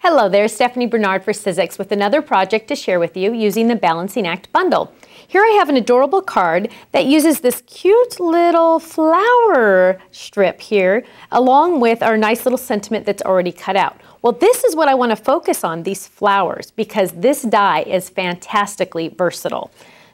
Hello there, Stephanie Bernard for Sizzix with another project to share with you using the Balancing Act bundle. Here I have an adorable card that uses this cute little flower strip here along with our nice little sentiment that's already cut out. Well, this is what I want to focus on, these flowers, because this die is fantastically versatile.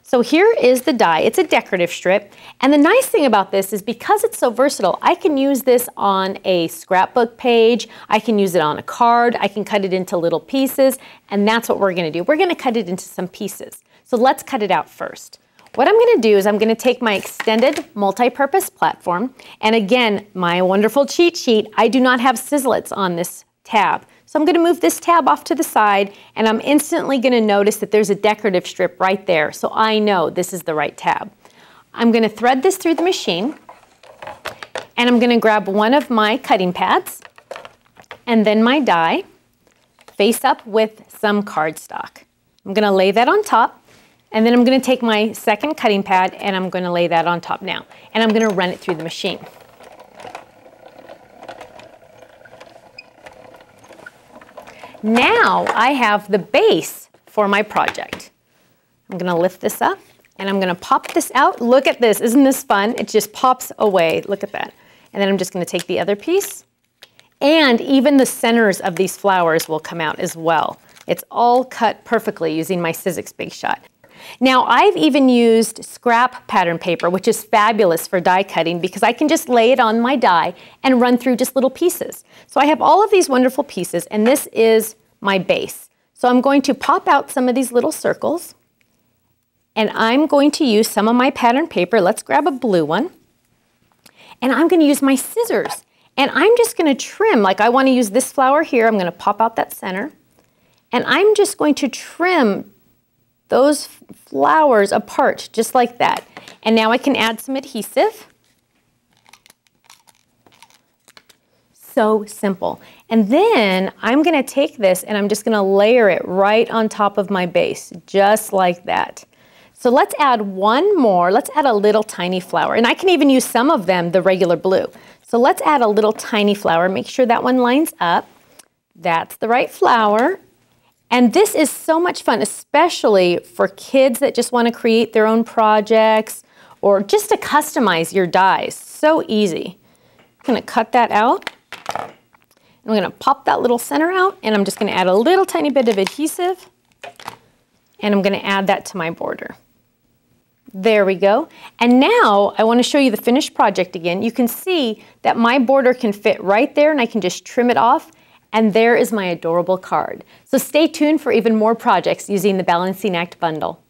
So here is the die. It's a decorative strip, and the nice thing about this is because it's so versatile, I can use this on a scrapbook page, I can use it on a card, I can cut it into little pieces, and that's what we're going to do. We're going to cut it into some pieces. So let's cut it out first. What I'm going to do is I'm going to take my extended multi-purpose platform, and again, my wonderful cheat sheet, I do not have Sizzix on this tab. So I'm going to move this tab off to the side, and I'm instantly going to notice that there's a decorative strip right there, so I know this is the right tab. I'm going to thread this through the machine, and I'm going to grab one of my cutting pads, and then my die, face up with some cardstock. I'm going to lay that on top, and then I'm going to take my second cutting pad, and I'm going to lay that on top now, and I'm going to run it through the machine. Now I have the base for my project. I'm going to lift this up and I'm going to pop this out. Look at this. Isn't this fun? It just pops away. Look at that. And then I'm just going to take the other piece. And even the centers of these flowers will come out as well. It's all cut perfectly using my Sizzix Big Shot. Now I've even used scrap pattern paper, which is fabulous for die cutting because I can just lay it on my die and run through just little pieces. So I have all of these wonderful pieces, and this is my base. So I'm going to pop out some of these little circles, and I'm going to use some of my pattern paper. Let's grab a blue one. And I'm going to use my scissors, and I'm just going to trim. Like I want to use this flower here. I'm going to pop out that center, and I'm just going to trim those flowers apart just like that. And now I can add some adhesive. So simple. And then I'm going to take this and I'm just going to layer it right on top of my base, just like that. So let's add one more. Let's add a little tiny flower. And I can even use some of them, the regular blue. So let's add a little tiny flower. Make sure that one lines up. That's the right flower. And this is so much fun, especially for kids that just want to create their own projects or just to customize your dies. So easy. I'm going to cut that out. I'm going to pop that little center out, and I'm just going to add a little tiny bit of adhesive, and I'm going to add that to my border. There we go. And now I want to show you the finished project again. You can see that my border can fit right there, and I can just trim it off. And there is my adorable card. So stay tuned for even more projects using the Balancing Act bundle.